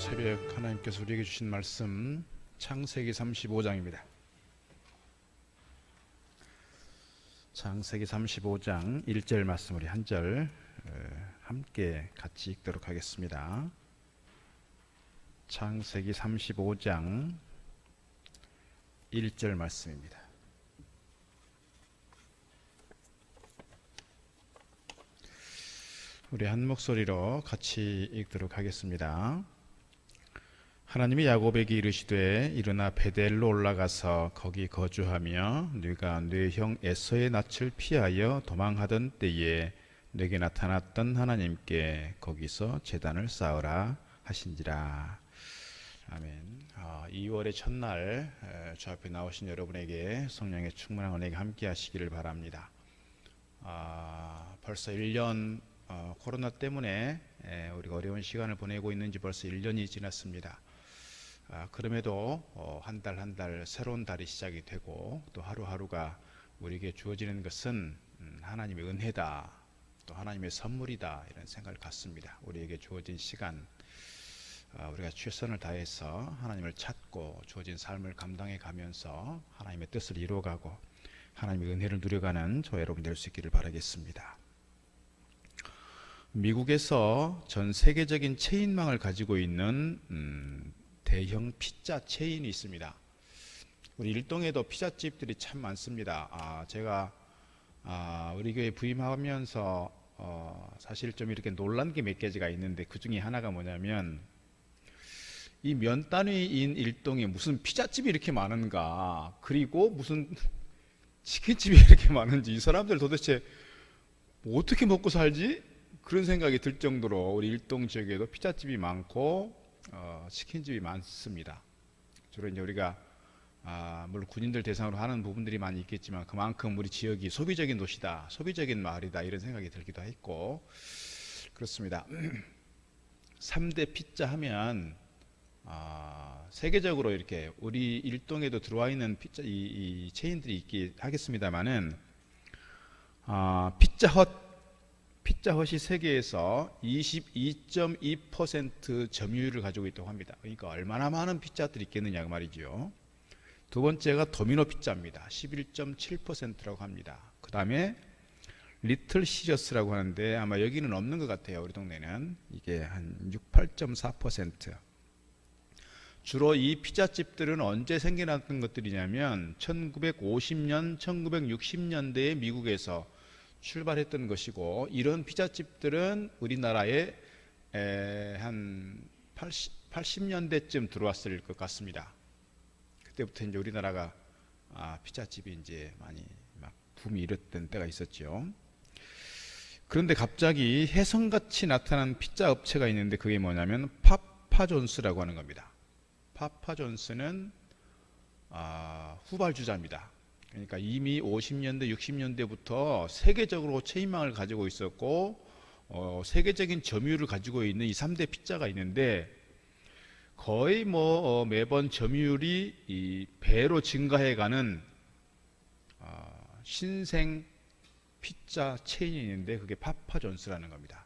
새벽 하나님께서 우리에게 주신 말씀 창세기 35장입니다. 창세기 35장 1절 말씀 우리 한 절 함께 같이 읽도록 하겠습니다. 창세기 35장 1절 말씀입니다. 우리 한 목소리로 같이 읽도록 하겠습니다. 하나님이 야곱에게 이르시되 일어나 베델로 올라가서 거기 거주하며 네가 네 형 에서의 낯을 피하여 도망하던 때에 네게 나타났던 하나님께 거기서 제단을 쌓으라 하신지라. 아멘. 2월의 첫날 저 앞에 나오신 여러분에게 성령의 충만한 은혜가 함께 하시기를 바랍니다. 벌써 1년 코로나 때문에 우리가 어려운 시간을 보내고 있는지 벌써 1년이 지났습니다. 그럼에도 한 달 한 달 새로운 달이 시작이 되고 또 하루하루가 우리에게 주어지는 것은 하나님의 은혜다, 또 하나님의 선물이다, 이런 생각을 갖습니다. 우리에게 주어진 시간, 우리가 최선을 다해서 하나님을 찾고 주어진 삶을 감당해 가면서 하나님의 뜻을 이루어가고 하나님의 은혜를 누려가는 저 여러분 될 수 있기를 바라겠습니다. 미국에서 전 세계적인 체인망을 가지고 있는 대형 피자 체인이 있습니다. 우리 일동에도 피자집들이 참 많습니다. 제가 우리 교회 부임하면서 사실 좀 이렇게 놀란 게 몇 가지가 있는데, 그 중에 하나가 뭐냐면 이 면 단위인 일동에 무슨 피자집이 이렇게 많은가, 그리고 무슨 치킨집이 이렇게 많은지, 이 사람들 도대체 뭐 어떻게 먹고 살지? 그런 생각이 들 정도로 우리 일동 지역에도 피자집이 많고 치킨집이 많습니다. 주로 이제 우리가 물론 군인들 대상으로 하는 부분들이 많이 있겠지만 그만큼 우리 지역이 소비적인 도시다, 소비적인 마을이다, 이런 생각이 들기도 했고 그렇습니다. 3대 피자 하면 세계적으로 이렇게 우리 일동에도 들어와 있는 피자 이 체인들이 있기 하겠습니다만은 피자헛이 세계에서 22.2% 점유율을 가지고 있다고 합니다. 그러니까 얼마나 많은 피자들이 있겠느냐 그 말이죠. 두 번째가 도미노 피자입니다. 11.7%라고 합니다. 그 다음에 리틀 시저스라고 하는데 아마 여기는 없는 것 같아요. 우리 동네는 이게 한 8.4%. 주로 이 피자집들은 언제 생겨났던 것들이냐면 1950년, 1960년대에 미국에서 출발했던 것이고, 이런 피자집들은 우리나라에 한 80년대쯤 들어왔을 것 같습니다. 그때부터 이제 우리나라가 피자집이 이제 많이 막 붐이 일었던 때가 있었죠. 그런데 갑자기 혜성같이 나타난 피자 업체가 있는데 그게 뭐냐면 파파존스라고 하는 겁니다. 파파존스는 후발주자입니다. 그러니까 이미 50년대, 60년대부터 세계적으로 체인망을 가지고 있었고 세계적인 점유율을 가지고 있는 이 3대 피자가 있는데, 거의 매번 점유율이 이 배로 증가해가는 신생 피자 체인이 있는데 그게 파파존스라는 겁니다.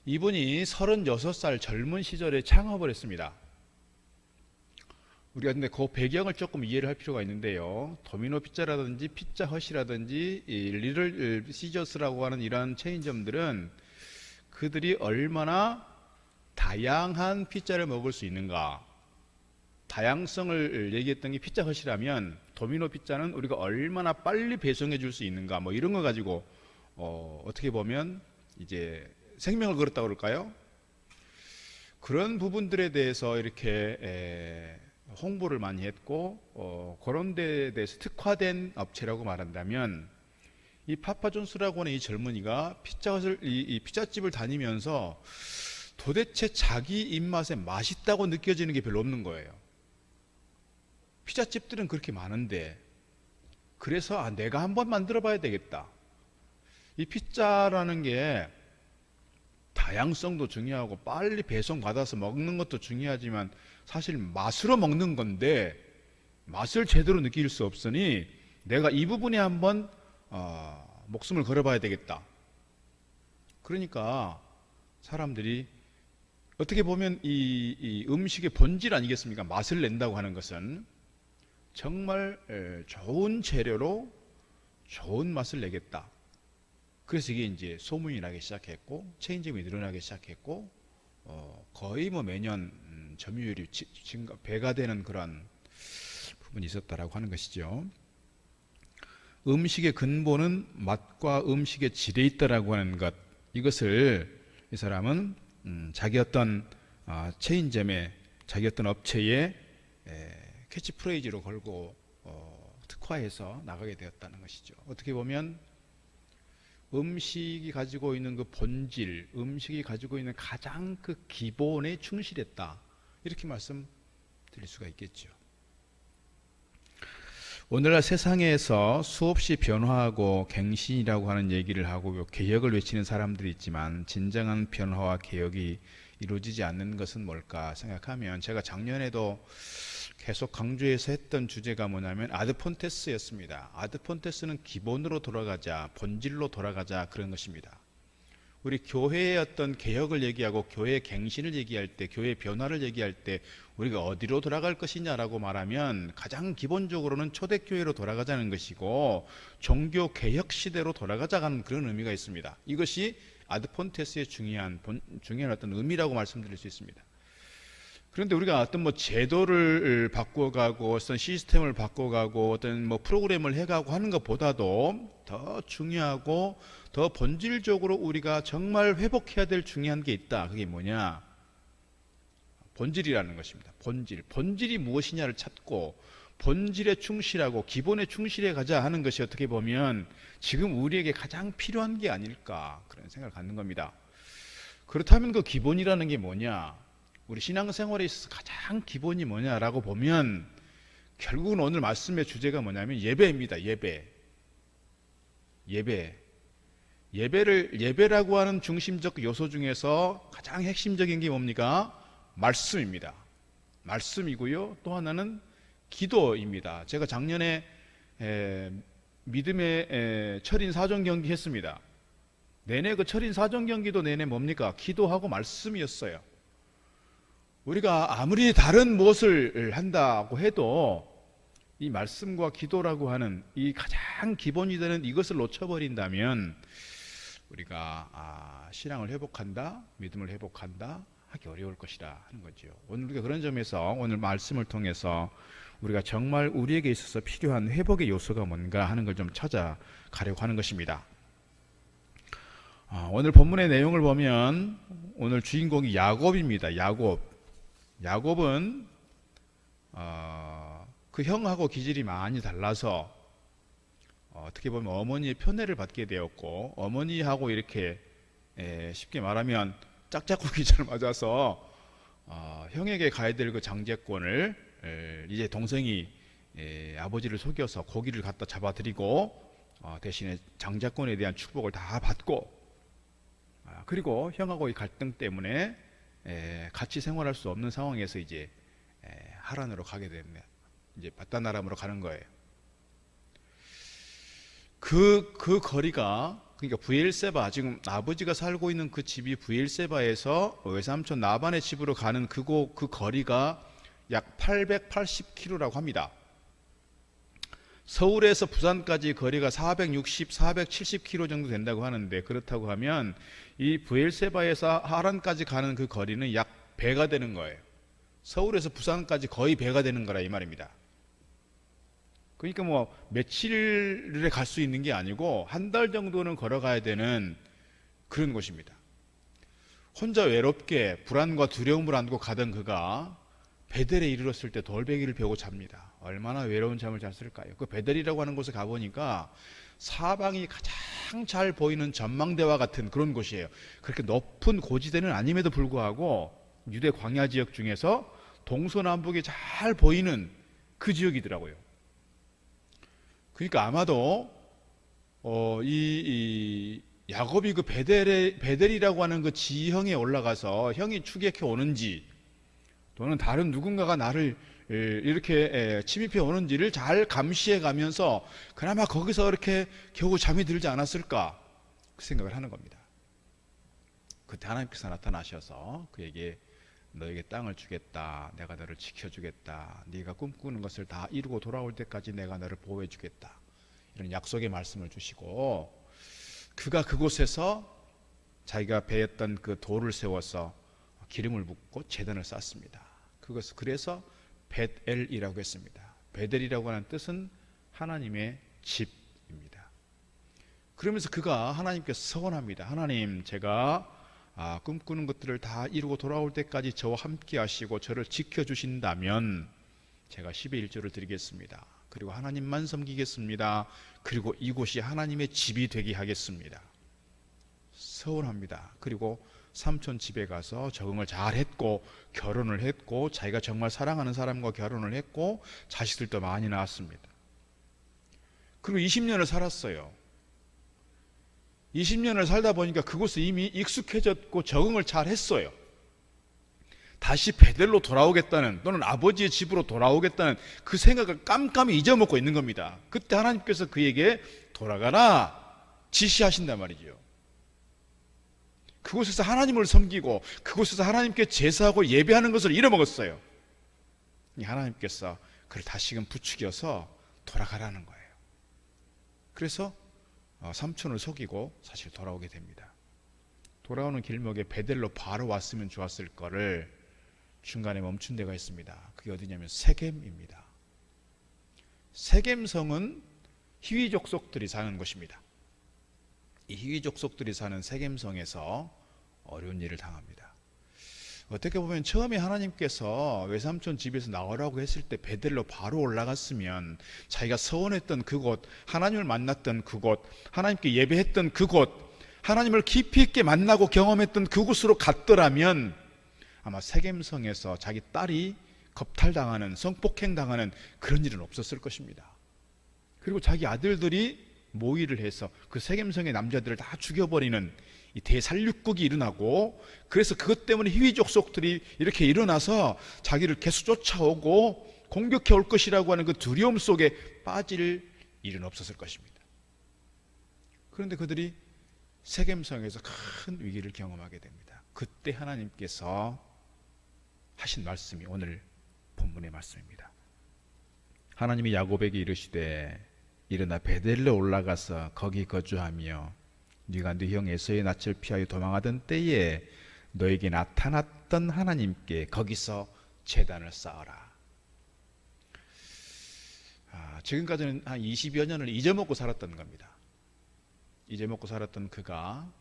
이분이 36살 젊은 시절에 창업을 했습니다. 우리가 근데 그 배경을 조금 이해를 할 필요가 있는데요. 도미노 피자라든지 피자헛이라든지 리틀 시저스라고 하는 이러한 체인점들은 그들이 얼마나 다양한 피자를 먹을 수 있는가, 다양성을 얘기했던 게 피자헛이라면 도미노 피자는 우리가 얼마나 빨리 배송해 줄 수 있는가, 뭐 이런 거 가지고 어떻게 보면 이제 생명을 걸었다고 그럴까요? 그런 부분들에 대해서 이렇게 홍보를 많이 했고 그런 데에 대해서 특화된 업체라고 말한다면, 이 파파존스라고 하는 이 젊은이가 이 피자집을 다니면서 도대체 자기 입맛에 맛있다고 느껴지는 게 별로 없는 거예요. 피자집들은 그렇게 많은데, 그래서 내가 한번 만들어 봐야 되겠다. 이 피자라는 게 다양성도 중요하고 빨리 배송 받아서 먹는 것도 중요하지만 사실 맛으로 먹는 건데 맛을 제대로 느낄 수 없으니 내가 이 부분에 한번 목숨을 걸어봐야 되겠다. 그러니까 사람들이 어떻게 보면 이 음식의 본질 아니겠습니까? 맛을 낸다고 하는 것은 정말 좋은 재료로 좋은 맛을 내겠다. 그래서 이게 이제 소문이 나기 시작했고 체인점이 늘어나기 시작했고 거의 뭐 매년 점유율이 증가 배가 되는 그런 부분이 있었다라고 하는 것이죠. 음식의 근본은 맛과 음식의 질에 있다라고 하는 것, 이것을 이 사람은 자기 어떤 체인점에, 자기 어떤 업체에 캐치프레이즈로 걸고 특화해서 나가게 되었다는 것이죠. 어떻게 보면 음식이 가지고 있는 그 본질, 음식이 가지고 있는 가장 그 기본에 충실했다, 이렇게 말씀드릴 수가 있겠죠. 오늘날 세상에서 수없이 변화하고 갱신이라고 하는 얘기를 하고 개혁을 외치는 사람들이 있지만 진정한 변화와 개혁이 이루어지지 않는 것은 뭘까 생각하면, 제가 작년에도 계속 강조해서 했던 주제가 뭐냐면 아드폰테스였습니다. 아드폰테스는 기본으로 돌아가자, 본질로 돌아가자, 그런 것입니다. 우리 교회의 어떤 개혁을 얘기하고 교회의 갱신을 얘기할 때, 교회의 변화를 얘기할 때 우리가 어디로 돌아갈 것이냐라고 말하면 가장 기본적으로는 초대교회로 돌아가자는 것이고 종교 개혁 시대로 돌아가자는 그런 의미가 있습니다. 이것이 아드폰테스의 중요한 어떤 의미라고 말씀드릴 수 있습니다. 그런데 우리가 어떤 뭐 제도를 바꿔가고 어떤 시스템을 바꿔가고 어떤 뭐 프로그램을 해가고 하는 것보다도 더 중요하고 더 본질적으로 우리가 정말 회복해야 될 중요한 게 있다. 그게 뭐냐? 본질이라는 것입니다. 본질이 무엇이냐를 찾고 본질에 충실하고 기본에 충실해 가자 하는 것이 어떻게 보면 지금 우리에게 가장 필요한 게 아닐까, 그런 생각을 갖는 겁니다. 그렇다면 그 기본이라는 게 뭐냐? 우리 신앙생활에 있어서 가장 기본이 뭐냐라고 보면 결국은 오늘 말씀의 주제가 뭐냐면 예배입니다. 예배라고 하는 중심적 요소 중에서 가장 핵심적인 게 뭡니까? 말씀입니다. 말씀이고요. 또 하나는 기도입니다. 제가 작년에 믿음의 철인 사정 경기 했습니다. 내내 그 철인 사정 경기도 내내 뭡니까? 기도하고 말씀이었어요. 우리가 아무리 다른 무엇을 한다고 해도 이 말씀과 기도라고 하는 이 가장 기본이 되는 이것을 놓쳐버린다면 우리가 신앙을 회복한다, 믿음을 회복한다 하기 어려울 것이라 하는 거죠. 오늘 우리가 그런 점에서 오늘 말씀을 통해서 우리가 정말 우리에게 있어서 필요한 회복의 요소가 뭔가 하는 걸 좀 찾아가려고 하는 것입니다. 오늘 본문의 내용을 보면 오늘 주인공이 야곱입니다. 야곱은 그 형하고 기질이 많이 달라서 어떻게 보면 어머니의 편애를 받게 되었고 어머니하고 이렇게 쉽게 말하면 짝짝꿍이 잘 맞아서 형에게 가야 될 그 장제권을 이제 동생이 아버지를 속여서 고기를 갖다 잡아드리고 대신에 장자권에 대한 축복을 다 받고 그리고 형하고의 갈등 때문에 같이 생활할 수 없는 상황에서 이제 하란으로 가게 됩니다. 이제 바다나람으로 가는 거예요. 그 거리가, 그러니까 부엘세바, 지금 아버지가 살고 있는 그 집이 부엘세바에서 외삼촌 나반의 집으로 가는 그 거리가 약 880km라고 합니다. 서울에서 부산까지 거리가 460, 470km 정도 된다고 하는데, 그렇다고 하면 이 부엘세바에서 하란까지 가는 그 거리는 약 배가 되는 거예요. 서울에서 부산까지 거의 배가 되는 거라 이 말입니다. 그러니까 뭐 며칠에 갈 수 있는 게 아니고 한 달 정도는 걸어가야 되는 그런 곳입니다. 혼자 외롭게 불안과 두려움을 안고 가던 그가 베델에 이르렀을 때 돌베개를 펴고 잡니다. 얼마나 외로운 잠을 잤을까요? 그 베델이라고 하는 곳에 가보니까 사방이 가장 잘 보이는 전망대와 같은 그런 곳이에요. 그렇게 높은 고지대는 아님에도 불구하고 유대 광야 지역 중에서 동서남북이 잘 보이는 그 지역이더라고요. 그러니까 아마도 이 야곱이 그 베델이라고 하는 그 지형에 올라가서 형이 추격해 오는지 또는 다른 누군가가 나를 이렇게 침입해 오는지를 잘 감시해 가면서 그나마 거기서 이렇게 겨우 잠이 들지 않았을까 그 생각을 하는 겁니다. 그때 하나님께서 나타나셔서 그에게 너에게 땅을 주겠다. 내가 너를 지켜주겠다. 네가 꿈꾸는 것을 다 이루고 돌아올 때까지 내가 너를 보호해 주겠다. 이런 약속의 말씀을 주시고, 그가 그곳에서 자기가 베었던 그 돌을 세워서 기름을 붓고 제단을 쌓습니다. 그래서 벳엘이라고 했습니다. 벳엘이라고 하는 뜻은 하나님의 집입니다. 그러면서 그가 하나님께 서원합니다. 하나님, 제가 꿈꾸는 것들을 다 이루고 돌아올 때까지 저와 함께 하시고 저를 지켜주신다면 제가 10의 1조를 드리겠습니다. 그리고 하나님만 섬기겠습니다. 그리고 이곳이 하나님의 집이 되게 하겠습니다. 서원합니다. 그리고 삼촌 집에 가서 적응을 잘 했고, 결혼을 했고, 자기가 정말 사랑하는 사람과 결혼을 했고, 자식들도 많이 낳았습니다. 그리고 20년을 살았어요. 20년을 살다 보니까 그곳에 이미 익숙해졌고 적응을 잘 했어요. 다시 베델로 돌아오겠다는, 또는 아버지의 집으로 돌아오겠다는 그 생각을 깜깜이 잊어먹고 있는 겁니다. 그때 하나님께서 그에게 돌아가라 지시하신단 말이죠. 그곳에서 하나님을 섬기고 그곳에서 하나님께 제사하고 예배하는 것을 잃어먹었어요. 하나님께서 그를 다시금 부추겨서 돌아가라는 거예요. 그래서 삼촌을 속이고 사실 돌아오게 됩니다. 돌아오는 길목에 베델로 바로 왔으면 좋았을 거를 중간에 멈춘 데가 있습니다. 그게 어디냐면 세겜입니다. 세겜성은 히위 족속들이 사는 곳입니다. 이 히위 족속들이 사는 세겜성에서 어려운 일을 당합니다. 어떻게 보면 처음에 하나님께서 외삼촌 집에서 나오라고 했을 때 베델로 바로 올라갔으면 자기가 서원했던 그곳, 하나님을 만났던 그곳, 하나님께 예배했던 그곳, 하나님을 깊이 있게 만나고 경험했던 그곳으로 갔더라면 아마 세겜성에서 자기 딸이 겁탈당하는, 성폭행당하는 그런 일은 없었을 것입니다. 그리고 자기 아들들이 모의를 해서 그 세겜성의 남자들을 다 죽여버리는 이 대살육국이 일어나고, 그래서 그것 때문에 히위 족속들이 이렇게 일어나서 자기를 계속 쫓아오고 공격해 올 것이라고 하는 그 두려움 속에 빠질 일은 없었을 것입니다. 그런데 그들이 세겜성에서 큰 위기를 경험하게 됩니다. 그때 하나님께서 하신 말씀이 오늘 본문의 말씀입니다. 하나님이 야곱에게 이르시되 일어나 베델로 올라가서 거기 거주하며 네가 네 형 에서의 낯을 피하여 도망하던 때에 너에게 나타났던 하나님께 거기서 제단을 쌓아라. 지금까지는 한 20여 년을 잊어먹고 살았던 겁니다. 잊어먹고 살았던 그가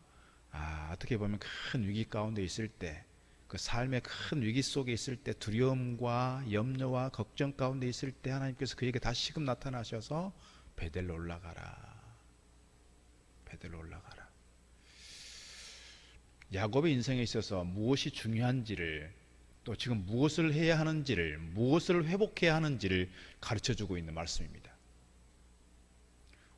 어떻게 보면 큰 위기 가운데 있을 때, 그 삶의 큰 위기 속에 있을 때, 두려움과 염려와 걱정 가운데 있을 때 하나님께서 그에게 다시금 나타나셔서 베델로 올라가라. 베델로 올라가라. 야곱의 인생에 있어서 무엇이 중요한지를, 또 지금 무엇을 해야 하는지를, 무엇을 회복해야 하는지를 가르쳐주고 있는 말씀입니다.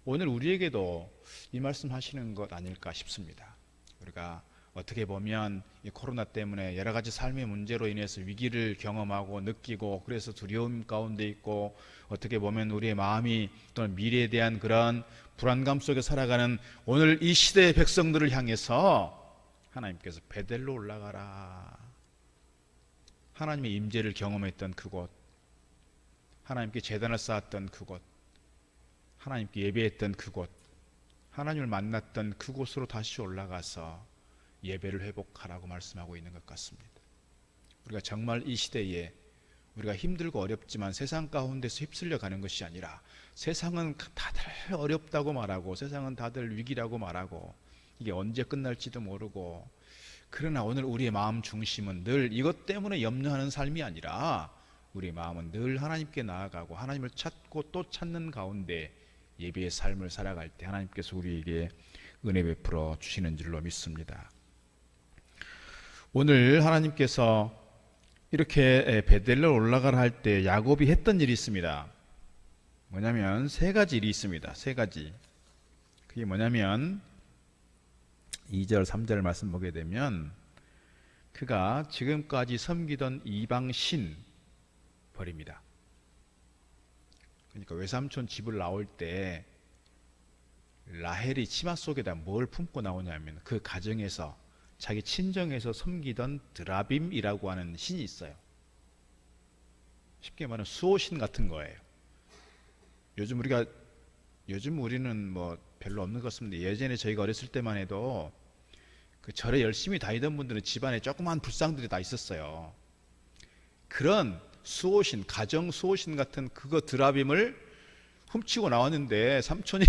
오늘 우리에게도 이 말씀 하시는 것 아닐까 싶습니다. 우리가 어떻게 보면 이 코로나 때문에 여러 가지 삶의 문제로 인해서 위기를 경험하고 느끼고, 그래서 두려움 가운데 있고, 어떻게 보면 우리의 마음이 또는 미래에 대한 그런 불안감 속에 살아가는 오늘 이 시대의 백성들을 향해서 하나님께서 베델로 올라가라. 하나님의 임재를 경험했던 그곳, 하나님께 제단을 쌓았던 그곳, 하나님께 예배했던 그곳, 하나님을 만났던 그곳으로 다시 올라가서 예배를 회복하라고 말씀하고 있는 것 같습니다. 우리가 정말 이 시대에 우리가 힘들고 어렵지만 세상 가운데서 휩쓸려 가는 것이 아니라, 세상은 다들 어렵다고 말하고, 세상은 다들 위기라고 말하고, 이게 언제 끝날지도 모르고, 그러나 오늘 우리의 마음 중심은 늘 이것 때문에 염려하는 삶이 아니라 우리의 마음은 늘 하나님께 나아가고 하나님을 찾고 또 찾는 가운데 예배의 삶을 살아갈 때 하나님께서 우리에게 은혜 베풀어 주시는 줄로 믿습니다. 오늘 하나님께서 이렇게 베델로 올라가라 할 때 야곱이 했던 일이 있습니다. 뭐냐면 세 가지 일이 있습니다. 세 가지. 그게 뭐냐면 2절 3절 말씀 보게 되면 그가 지금까지 섬기던 이방신 버립니다. 그러니까 외삼촌 집을 나올 때 라헬이 치마 속에다 뭘 품고 나오냐면 그 가정에서 자기 친정에서 섬기던 드라빔이라고 하는 신이 있어요. 쉽게 말하면 수호신 같은 거예요. 요즘 우리는 뭐 별로 없는 것 같습니다. 예전에 저희가 어렸을 때만 해도 그 절에 열심히 다니던 분들은 집안에 조그만 불상들이 다 있었어요. 그런 수호신, 가정 수호신 같은 그거 드라빔을 훔치고 나왔는데 삼촌이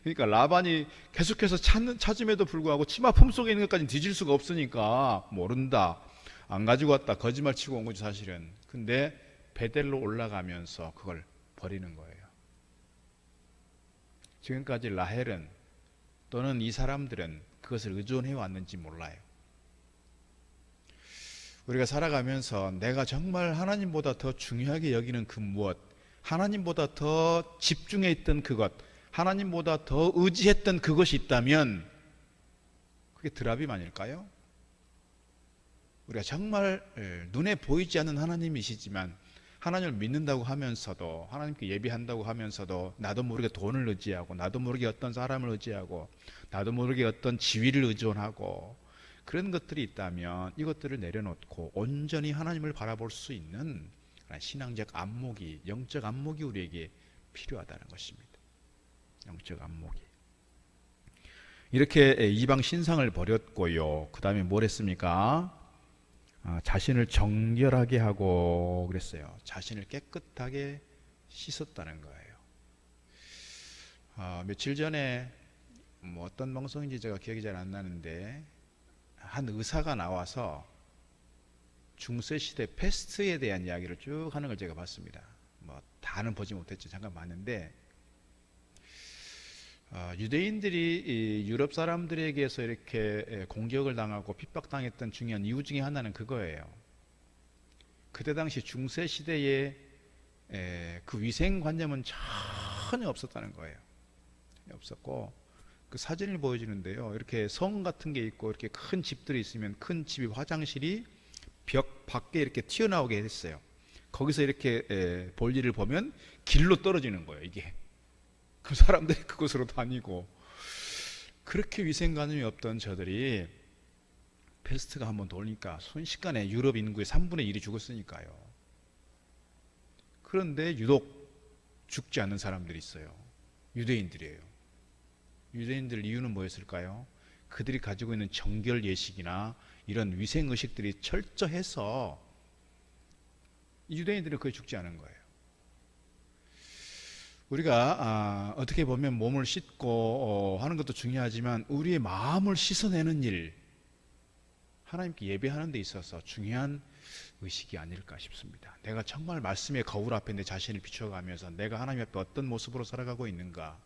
그러니까 라반이 계속해서 찾음에도 불구하고 치마 품속에 있는 것까지 뒤질 수가 없으니까 모른다, 안 가지고 왔다, 거짓말 치고 온 거죠 사실은. 근데 베델로 올라가면서 그걸 버리는 거예요. 지금까지 라헬은 또는 이 사람들은 그것을 의존해 왔는지 몰라요. 우리가 살아가면서 내가 정말 하나님보다 더 중요하게 여기는 그 무엇, 하나님보다 더 집중해 있던 그것, 하나님보다 더 의지했던 그것이 있다면 그게 드라빔 아닐까요? 우리가 정말 눈에 보이지 않는 하나님이시지만 하나님을 믿는다고 하면서도, 하나님께 예배한다고 하면서도 나도 모르게 돈을 의지하고, 나도 모르게 어떤 사람을 의지하고, 나도 모르게 어떤 지위를 의존하고, 그런 것들이 있다면 이것들을 내려놓고 온전히 하나님을 바라볼 수 있는 신앙적 안목이, 영적 안목이 우리에게 필요하다는 것입니다. 영적 안목이. 이렇게 이방 신상을 버렸고요. 그 다음에 뭘 했습니까? 자신을 정결하게 하고 그랬어요. 자신을 깨끗하게 씻었다는 거예요. 며칠 전에 뭐 어떤 방송인지 제가 기억이 잘 안 나는데 한 의사가 나와서 중세시대 패스트에 대한 이야기를 쭉 하는 걸 제가 봤습니다. 뭐 다는 보지 못했죠. 잠깐 봤는데 유대인들이 유럽 사람들에게서 이렇게 공격을 당하고 핍박당했던 중요한 이유 중에 하나는 그거예요. 그때 당시 중세 시대에 그 위생관념은 전혀 없었다는 거예요. 없었고, 그 사진을 보여주는데요, 이렇게 성 같은 게 있고 이렇게 큰 집들이 있으면 큰 집이 화장실이 벽 밖에 이렇게 튀어나오게 했어요. 거기서 이렇게 볼일을 보면 길로 떨어지는 거예요, 이게. 그 사람들이 그곳으로 다니고, 그렇게 위생관념이 없던 저들이 패스트가 한번 돌니까 순식간에 유럽 인구의 3분의 1이 죽었으니까요. 그런데 유독 죽지 않는 사람들이 있어요. 유대인들이에요. 유대인들 이유는 뭐였을까요? 그들이 가지고 있는 정결 예식이나 이런 위생 의식들이 철저해서 유대인들은 거의 죽지 않은 거예요. 우리가 어떻게 보면 몸을 씻고 하는 것도 중요하지만 우리의 마음을 씻어내는 일, 하나님께 예배하는 데 있어서 중요한 의식이 아닐까 싶습니다. 내가 정말 말씀의 거울 앞에 내 자신을 비춰가면서 내가 하나님 앞에 어떤 모습으로 살아가고 있는가,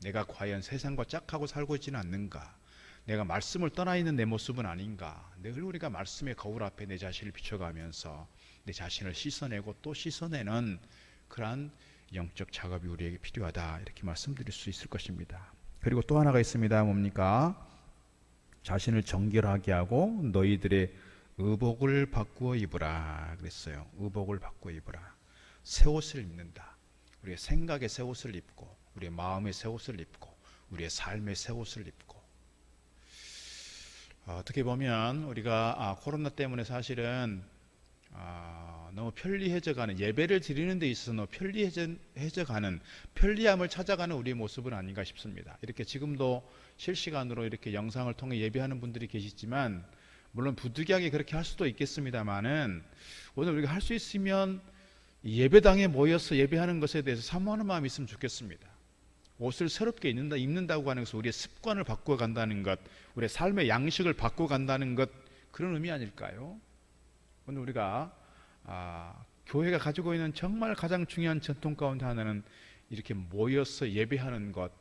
내가 과연 세상과 짝하고 살고 있지는 않는가, 내가 말씀을 떠나 있는 내 모습은 아닌가. 늘 우리가 말씀의 거울 앞에 내 자신을 비춰가면서 내 자신을 씻어내고 또 씻어내는 그러한 영적 작업이 우리에게 필요하다, 이렇게 말씀드릴 수 있을 것입니다. 그리고 또 하나가 있습니다. 뭡니까? 자신을 정결하게 하고 너희들의 의복을 바꾸어 입으라 그랬어요. 의복을 바꾸어 입으라. 새 옷을 입는다. 우리의 생각의 새 옷을 입고, 우리의 마음의 새 옷을 입고, 우리의 삶의 새 옷을 입고. 어떻게 보면 우리가 코로나 때문에 사실은 너무 편리해져가는, 예배를 드리는 데 있어서 너무 편리해져가는, 편리함을 찾아가는 우리의 모습은 아닌가 싶습니다. 이렇게 지금도 실시간으로 이렇게 영상을 통해 예배하는 분들이 계시지만, 물론 부득이하게 그렇게 할 수도 있겠습니다만은, 오늘 우리가 할 수 있으면 예배당에 모여서 예배하는 것에 대해서 사모하는 마음이 있으면 좋겠습니다. 옷을 새롭게 입는다고 하는 것은 우리의 습관을 바꾸어 간다는 것, 우리의 삶의 양식을 바꾸어 간다는 것, 그런 의미 아닐까요? 오늘 우리가 교회가 가지고 있는 정말 가장 중요한 전통 가운데 하나는 이렇게 모여서 예배하는 것,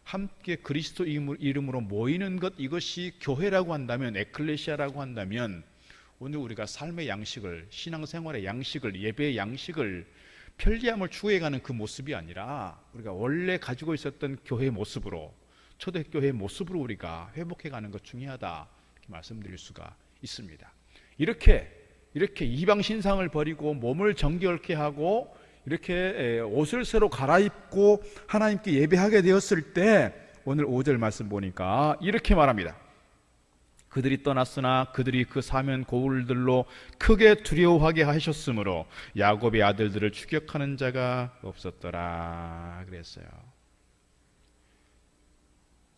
함께 그리스도 이름으로 모이는 것, 이것이 교회라고 한다면, 에클레시아라고 한다면, 오늘 우리가 삶의 양식을, 신앙생활의 양식을, 예배의 양식을, 편리함을 추구해가는 그 모습이 아니라 우리가 원래 가지고 있었던 교회의 모습으로, 초대교회의 모습으로 우리가 회복해가는 것 중요하다, 이렇게 말씀드릴 수가 있습니다. 이렇게 이방 신상을 버리고 몸을 정결케 하고 이렇게 옷을 새로 갈아입고 하나님께 예배하게 되었을 때, 오늘 5절 말씀 보니까 이렇게 말합니다. 그들이 떠났으나 그들이 그 사면 고울들로 크게 두려워하게 하셨으므로 야곱의 아들들을 추격하는 자가 없었더라 그랬어요.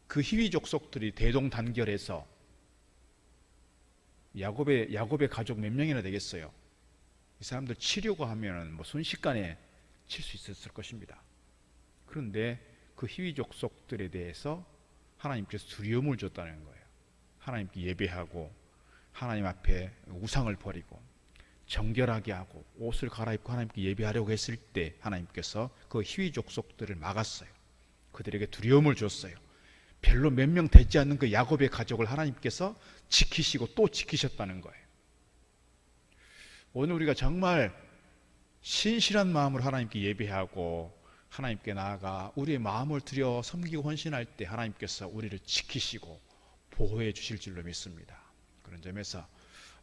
그 희위 족속들이 대동단결해서 야곱의 가족 몇 명이나 되겠어요? 이 사람들 치려고 하면 뭐 순식간에 칠 수 있었을 것입니다. 그런데 그 희위 족속들에 대해서 하나님께서 두려움을 줬다는 거예요. 하나님께 예배하고 하나님 앞에 우상을 버리고 정결하게 하고 옷을 갈아입고 하나님께 예배하려고 했을 때 하나님께서 그 희위 족속들을 막았어요. 그들에게 두려움을 줬어요. 별로 몇 명 되지 않는 그 야곱의 가족을 하나님께서 지키시고 또 지키셨다는 거예요. 오늘 우리가 정말 신실한 마음으로 하나님께 예배하고 하나님께 나아가 우리의 마음을 들여 섬기고 헌신할 때 하나님께서 우리를 지키시고 보호해 주실 줄로 믿습니다. 그런 점에서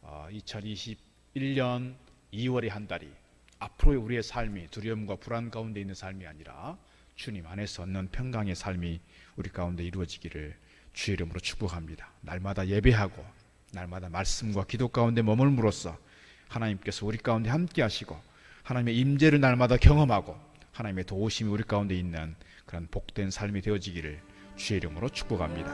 2021년 2월의 한 달이 앞으로의 우리의 삶이 두려움과 불안 가운데 있는 삶이 아니라 주님 안에서 얻는 평강의 삶이 우리 가운데 이루어지기를 주의 이름으로 축복합니다. 날마다 예배하고 날마다 말씀과 기도 가운데 머물므로써 하나님께서 우리 가운데 함께 하시고 하나님의 임재를 날마다 경험하고 하나님의 도우심이 우리 가운데 있는 그런 복된 삶이 되어지기를 주의 이름으로 축복합니다.